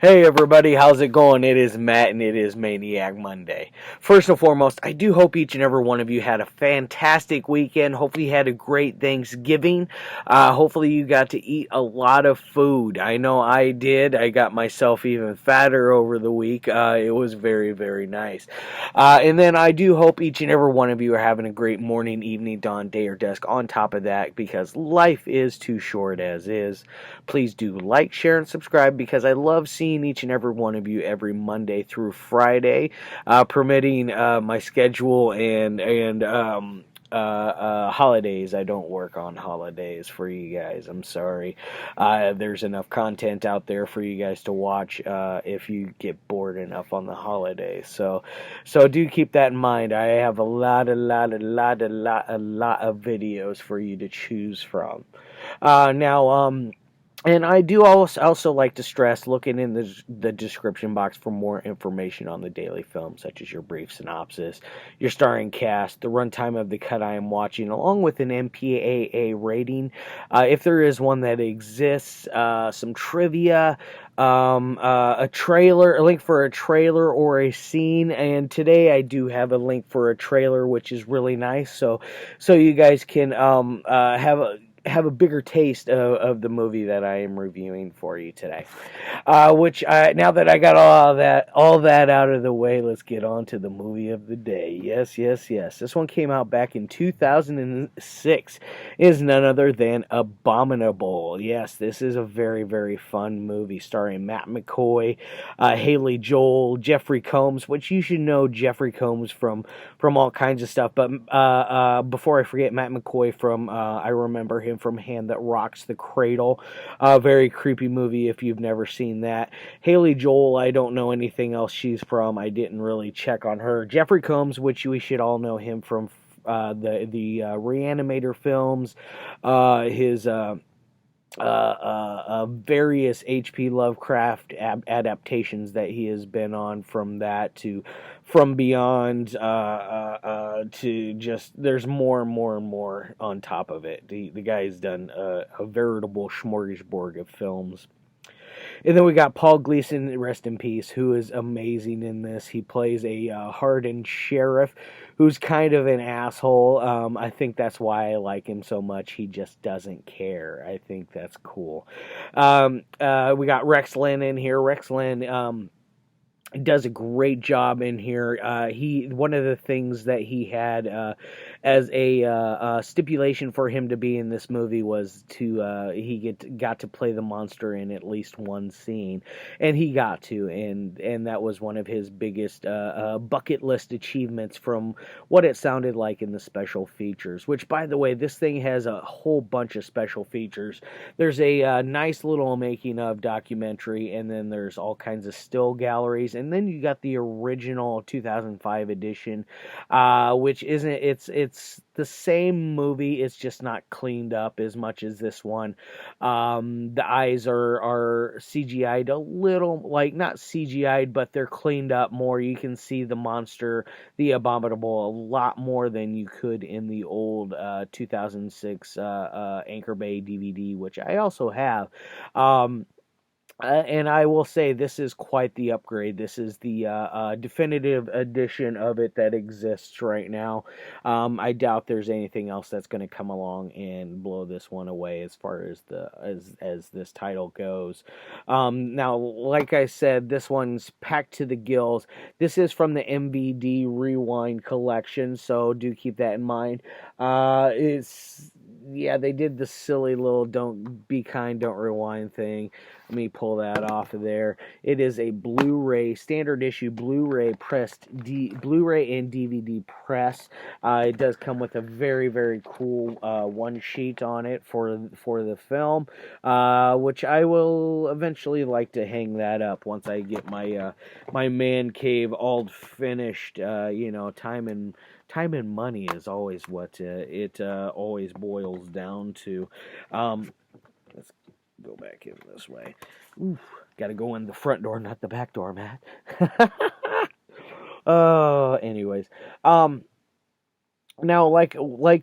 Hey everybody, how's it going? It is Matt and it is Maniac Monday. First and foremost, I do hope each and every one of you had a fantastic weekend. Hopefully you had a great Thanksgiving. Hopefully you got to eat a lot of food. I know I did. I got myself even fatter over the week. It was very, very nice. And then I do hope each and every one of you are having a great morning, evening, dawn, day, or dusk on top of that, because life is too short as is. Please do like, share, and subscribe, because I love seeing each and every one of you every Monday through Friday, permitting my schedule and holidays. I don't work on holidays for you guys. I'm sorry. There's enough content out there for you guys to watch if you get bored enough on the holidays. So do keep that in mind. I have a lot of videos for you to choose from. Now. And I do also like to stress, looking in the description box for more information on the daily film, such as your brief synopsis, your starring cast, the runtime of the cut I am watching, along with an MPAA rating, if there is one that exists, some trivia, a trailer, a link for a trailer or a scene. And today I do have a link for a trailer, which is really nice. So you guys can have a bigger taste of the movie that I am reviewing for you today. Now that I got all that out of the way, let's get on to the movie of the day. Yes. This one came out back in 2006. It is none other than Abominable. Yes, this is a very, very fun movie starring Matt McCoy, Haley Joel, Jeffrey Combs, which you should know Jeffrey Combs from all kinds of stuff. But before I forget, Matt McCoy from I remember him from Hand That Rocks the Cradle, a very creepy movie if you've never seen that. Haley Joel, I don't know anything else she's from. I didn't really check on her. Jeffrey Combs, which we should all know him from the Reanimator films, his various H.P. Lovecraft adaptations that he has been on, from that to From Beyond, to just, there's more and more and more on top of it. The guy's done a veritable smorgasbord of films. And then we got Paul Gleason, rest in peace, who is amazing in this. He plays a hardened sheriff who's kind of an asshole. I think that's why I like him so much. He just doesn't care. I think that's cool. We got Rex Linn in here. Rex Linn does a great job in here. One of the things that he had as a stipulation for him to be in this movie was he got to play the monster in at least one scene, and he got to, and that was one of his biggest bucket list achievements from what it sounded like in the special features. Which, by the way, this thing has a whole bunch of special features. There's a nice little making of documentary, and then there's all kinds of still galleries. And then you got the original 2005 edition, which isn't, it's the same movie, it's just not cleaned up as much as this one. The eyes are CGI'd a little, like, not CGI'd, but they're cleaned up more. You can see the monster, the Abominable, a lot more than you could in the old 2006 Anchor Bay DVD, which I also have. And I will say, this is quite the upgrade. This is the definitive edition of it that exists right now. I doubt there's anything else that's going to come along and blow this one away as far as as this title goes. Now, like I said, this one's packed to the gills. This is from the MVD Rewind collection, so do keep that in mind. They did the silly little "don't be kind, don't rewind" thing. Let me pull that off of there. It is a Blu-ray, standard issue Blu-ray Blu-ray and DVD press. It does come with a very, very cool one sheet on it for the film, which I will eventually like to hang that up once I get my my man cave all finished. Time and money is always what it always boils down to. Let's go back in this way. Oof, gotta go in the front door, not the back door, Matt. Anyways. Now, like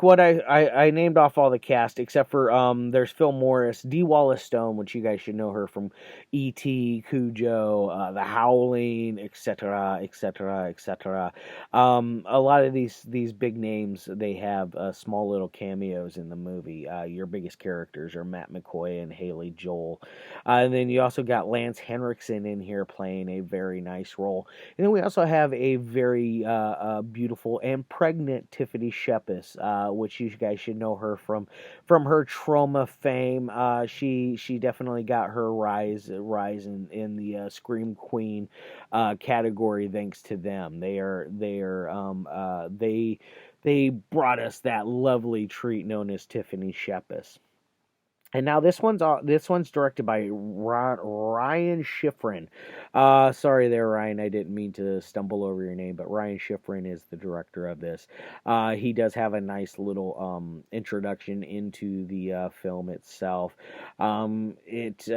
what I named off all the cast except for there's Phil Morris, D. Wallace Stone, which you guys should know her from E.T., Cujo, The Howling, etc., etc., etc. A lot of these big names, they have small little cameos in the movie. Your biggest characters are Matt McCoy and Haley Joel, and then you also got Lance Henriksen in here playing a very nice role. And then we also have a very beautiful and pregnant Tiffany Shepis, which you guys should know her from her trauma fame. She definitely got her rise in the Scream Queen category thanks to them. They brought us that lovely treat known as Tiffany Shepis. And now this one's directed by Ryan Schifrin. Sorry there, Ryan. I didn't mean to stumble over your name, but Ryan Schifrin is the director of this. He does have a nice little introduction into the film itself. It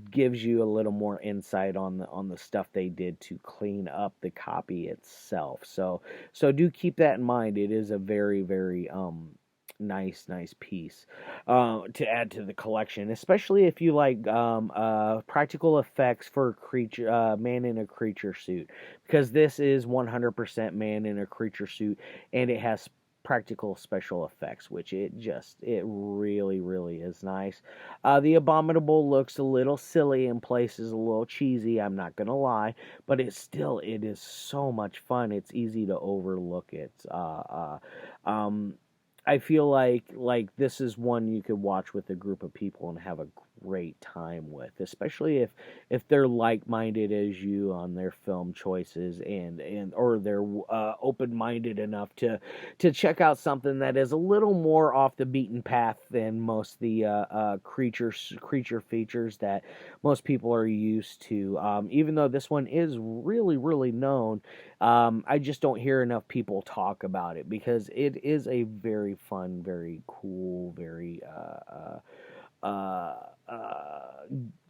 gives you a little more insight on the stuff they did to clean up the copy itself. So do keep that in mind. It is a very very nice piece to add to the collection, especially if you like practical effects for creature man in a creature suit, because this is 100% man in a creature suit, and it has practical special effects, which it really is nice. The Abominable looks a little silly in places, a little cheesy, I'm not gonna lie, but it is so much fun. It's easy to overlook it. Um I feel like this is one you could watch with a group of people and have a great time with, especially if they're like-minded as you on their film choices, and or they're open-minded enough to check out something that is a little more off the beaten path than most of the creature features that most people are used to. Even though this one is really known, I just don't hear enough people talk about it because it is a very fun, very cool, very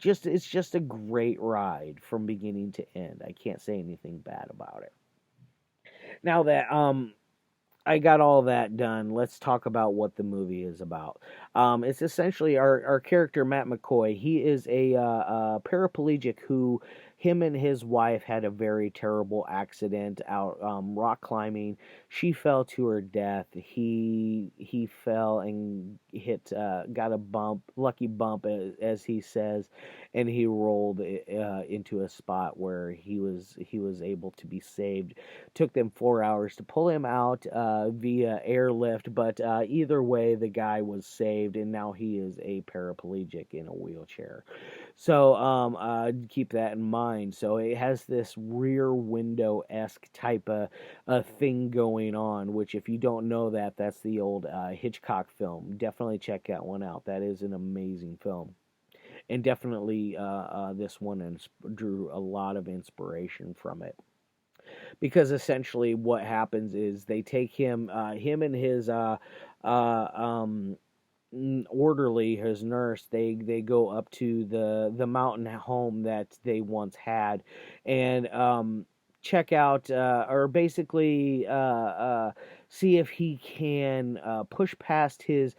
it's just a great ride from beginning to end. I can't say anything bad about it. Now that I got all that done, let's talk about what the movie is about. It's essentially our character, Matt McCoy. He is a paraplegic who, him and his wife had a very terrible accident out rock climbing. She fell to her death. He fell and hit, got a lucky bump, as he says, and he rolled into a spot where he was able to be saved. Took them 4 hours to pull him out via airlift, but either way, the guy was saved, and now he is a paraplegic in a wheelchair. So keep that in mind. So it has this rear window esque type of thing going on, which if you don't know that, that's the old Hitchcock film. Definitely check that one out. That is an amazing film. And definitely this one drew a lot of inspiration from it, because essentially what happens is they take him and his orderly, his nurse, they go up to the mountain home that they once had, and check out or basically see if he can push past his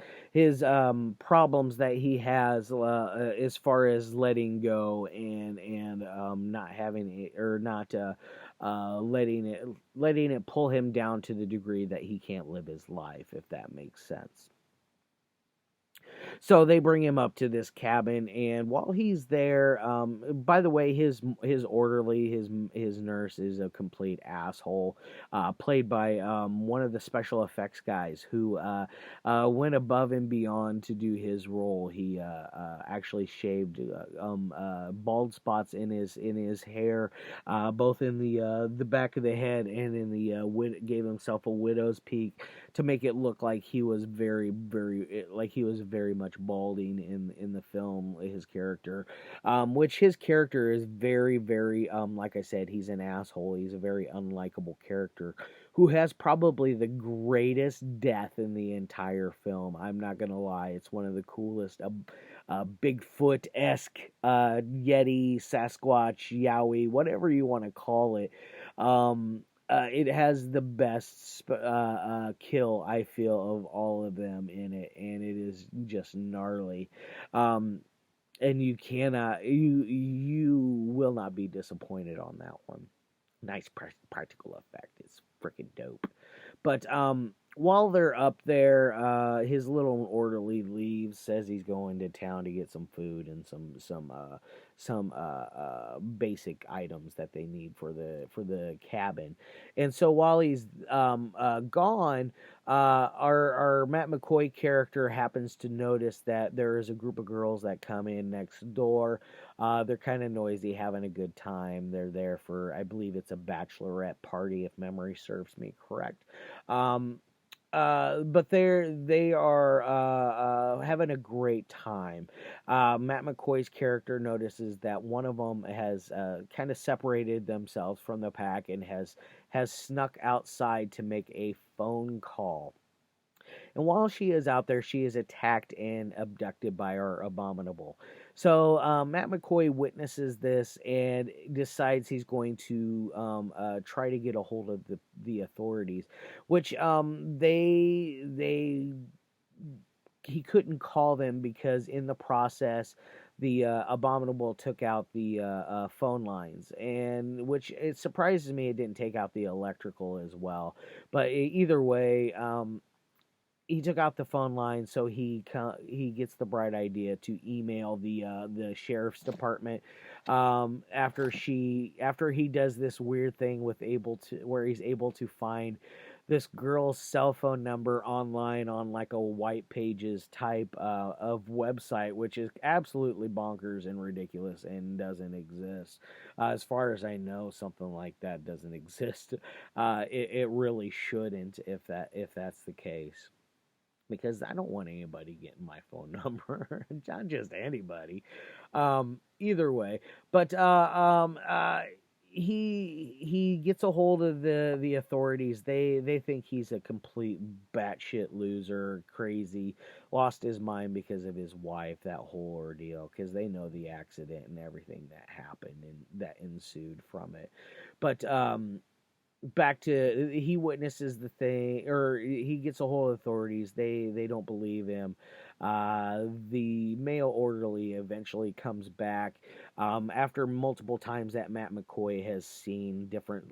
problems that he has as far as letting go, and not having it, or not letting it pull him down to the degree that he can't live his life, if that makes sense. So they bring him up to this cabin, and while he's there, by the way, his orderly, his nurse is a complete asshole, played by one of the special effects guys who went above and beyond to do his role. He actually shaved bald spots in his hair, both in the back of the head and in the gave himself a widow's peak to make it look like he was very much balding in the film, his character, which his character is very like I said, he's an asshole. He's a very unlikable character who has probably the greatest death in the entire film. I'm not gonna lie, it's one of the coolest. Bigfoot-esque, Yeti, Sasquatch, Yowie, whatever you want to call it. it has the best kill, I feel, of all of them in it, and it is just gnarly. Um, and you will not be disappointed on that one. Nice practical effect. It's freaking dope. But while they're up there, his little orderly leaves, says he's going to town to get some food and some basic items that they need for the cabin. And so while he's gone, our Matt McCoy character happens to notice that there is a group of girls that come in next door. They're kind of noisy, having a good time. They're there for, I believe it's a bachelorette party, if memory serves me correct. Um, but they are having a great time. Matt McCoy's character notices that one of them has kind of separated themselves from the pack and has snuck outside to make a phone call. And while she is out there, she is attacked and abducted by our Abominable. So Matt McCoy witnesses this and decides he's going to try to get a hold of the authorities, which they he couldn't call them because in the process the Abominable took out the phone lines, and which it surprises me it didn't take out the electrical as well. But either way, he took out the phone line, so he gets the bright idea to email the sheriff's department. After he does this weird thing where he's able to find this girl's cell phone number online on like a white pages type of website, which is absolutely bonkers and ridiculous and doesn't exist. As far as I know, something like that doesn't exist. It really shouldn't if that's the case, because I don't want anybody getting my phone number, not just anybody. Either way, but he gets a hold of the authorities. They think he's a complete batshit loser, crazy, lost his mind because of his wife. That whole ordeal, because they know the accident and everything that happened and that ensued from it. But back to, he witnesses the thing, or he gets a hold of authorities. They don't believe him. The male orderly eventually comes back after multiple times that Matt McCoy has seen different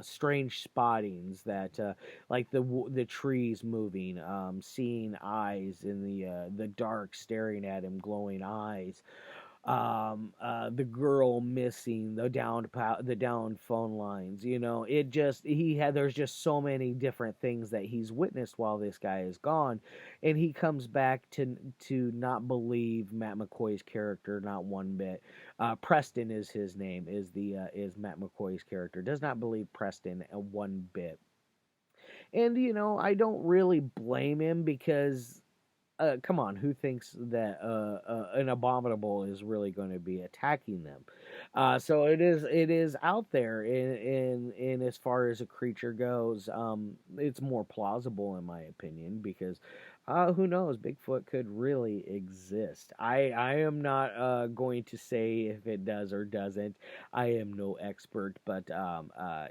strange spottings that like the trees moving, seeing eyes in the dark staring at him, glowing eyes, the girl missing, the down phone lines. It just there's just so many different things that he's witnessed while this guy is gone, and he comes back to not believe Matt McCoy's character, not one bit. Preston is his name, is Matt McCoy's character, does not believe Preston one bit. And I don't really blame him, because come on, who thinks that an Abominable is really going to be attacking them? So it is out there, in as far as a creature goes, it's more plausible in my opinion, because who knows, Bigfoot could really exist. I am not going to say if it does or doesn't. I am no expert, but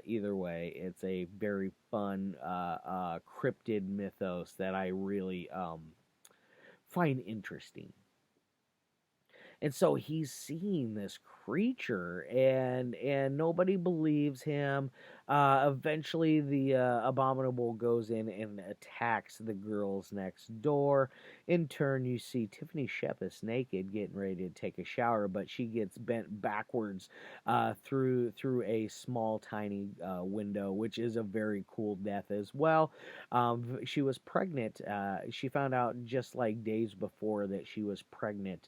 either way, it's a very fun cryptid mythos that I really find interesting. And so he's seeing this creature, and nobody believes him. Eventually, the Abominable goes in and attacks the girls next door. In turn, you see Tiffany Shepis naked, getting ready to take a shower, but she gets bent backwards through a small, tiny window, which is a very cool death as well. She was pregnant. She found out just like days before that she was pregnant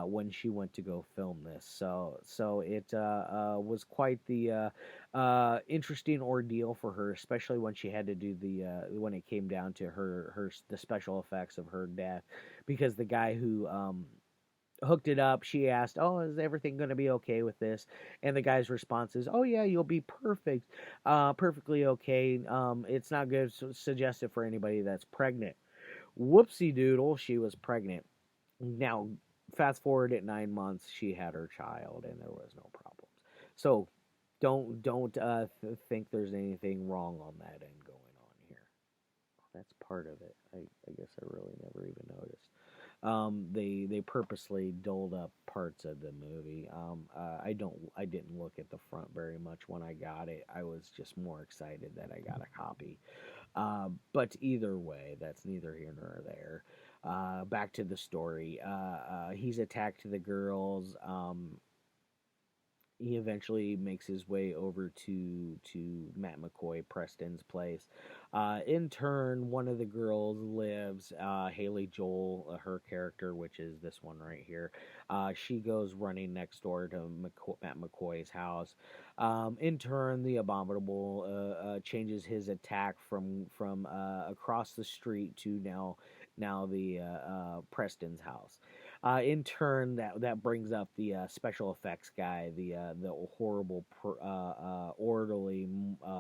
when she went to go film this. So it was quite the interesting ordeal for her, especially when she had to do when it came down to the special effects of her death, because the guy who hooked it up, she asked, "Oh, is everything going to be okay with this?" And the guy's response is, "Oh yeah, you'll be perfectly okay. It's not good, suggested for anybody that's pregnant." Whoopsie doodle, she was pregnant. Now, fast forward at 9 months, she had her child, and there was no problems. So don't think there's anything wrong on that end going on here. That's part of it. I guess I really never even noticed. They purposely dulled up parts of the movie. I didn't look at the front very much when I got it. I was just more excited that I got a copy. But either way, that's neither here nor there. Back to the story. He's attacked the girls. He eventually makes his way over to Matt McCoy, Preston's place. In turn, one of the girls lives. Haley Joel, her character, which is this one right here. She goes running next door to Matt McCoy's house. In turn, the Abominable changes his attack from across the street to now the Preston's house. In turn, that brings up the special effects guy, the horrible orderly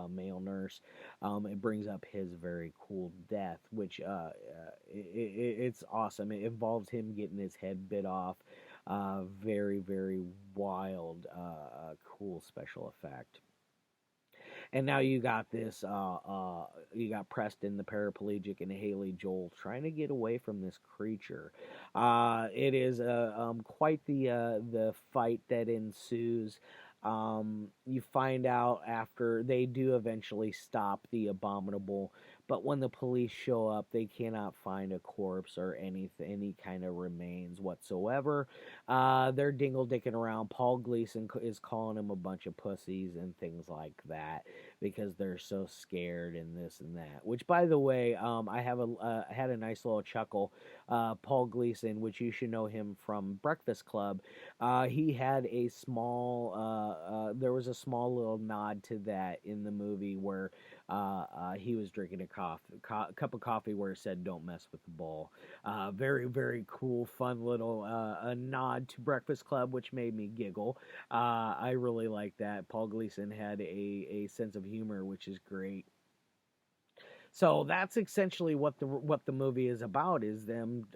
male nurse. It brings up his very cool death, which it's awesome. It involves him getting his head bit off. Very very wild, cool special effect. And now you got you got Preston, the paraplegic, and Haley Joel trying to get away from this creature. It is quite the fight that ensues. You find out after they do eventually stop the Abominable, but when the police show up, they cannot find a corpse or any kind of remains whatsoever. They're dingle dicking around. Paul Gleason is calling them a bunch of pussies and things like that because they're so scared and this and that. Which, by the way, I had a nice little chuckle. Paul Gleason, which you should know him from Breakfast Club, he had a small. There was a small little nod to that in the movie where he was drinking a cup of coffee where it said "Don't mess with the ball." Very very cool, fun little a nod to Breakfast Club, which made me giggle. I really like that. Paul Gleason had a sense of humor, which is great. So that's essentially what the movie is about: is them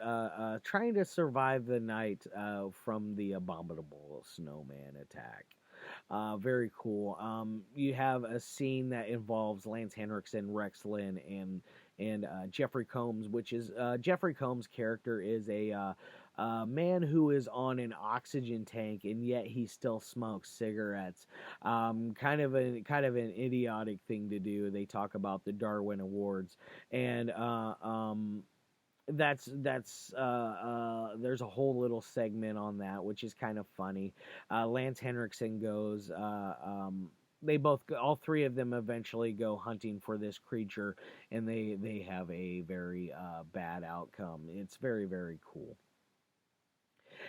trying to survive the night from the abominable snowman attack. Very cool. You have a scene that involves Lance Henriksen, Rex Linn, and Jeffrey Combs, which is Jeffrey Combs' character is a man who is on an oxygen tank and yet he still smokes cigarettes. Kind of an idiotic thing to do. They talk about the Darwin Awards, and that's there's a whole little segment on that which is kind of funny. Lance Henriksen goes. All three of them eventually go hunting for this creature, and they have a very bad outcome. It's very very cool.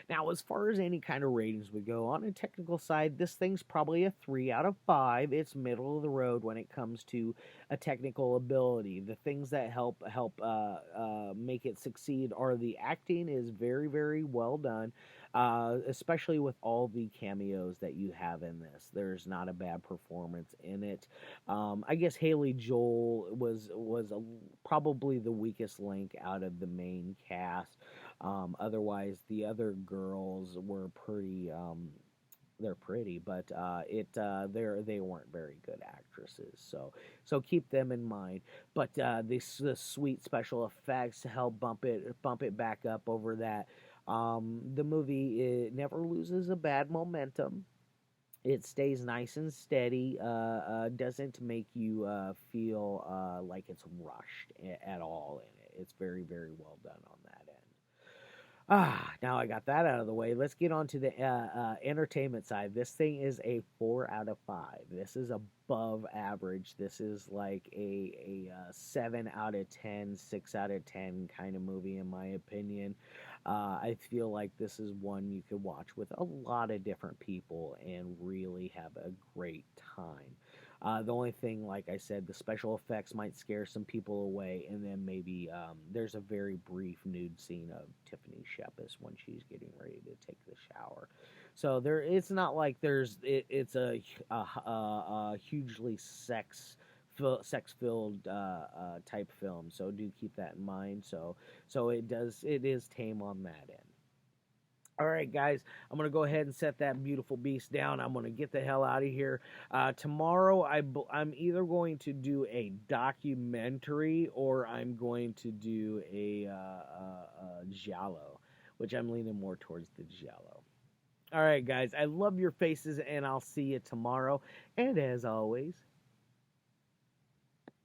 Now, as far as any kind of ratings would go, on a technical side, this thing's probably a 3 out of 5. It's middle of the road when it comes to a technical ability. The things that help make it succeed are the acting is very very well done, especially with all the cameos that you have in this. There's not a bad performance in it. I guess Haley Joel was probably the weakest link out of the main cast. Otherwise, the other girls were pretty. They're pretty, but they weren't very good actresses. So keep them in mind. But the sweet special effects help bump it back up over that. The movie, it never loses a bad momentum. It stays nice and steady. Doesn't make you feel like it's rushed at all in it. It's very very well done on that end. Now I got that out of the way. Let's get on to the entertainment side. This thing is a 4 out of 5. This is above average. This is like a 7 out of 10, 6 out of 10 kind of movie, in my opinion. I feel like this is one you could watch with a lot of different people and really have a great time. The only thing, like I said, the special effects might scare some people away, and then maybe there's a very brief nude scene of Tiffany Shepis when she's getting ready to take the shower. So it's not like it's a hugely sex filled type film. So do keep that in mind. So it is tame on that end. All right, guys, I'm going to go ahead and set that beautiful beast down. I'm going to get the hell out of here. Tomorrow, I'm either going to do a documentary or I'm going to do a giallo, which I'm leaning more towards the giallo. All right, guys, I love your faces, and I'll see you tomorrow. And as always,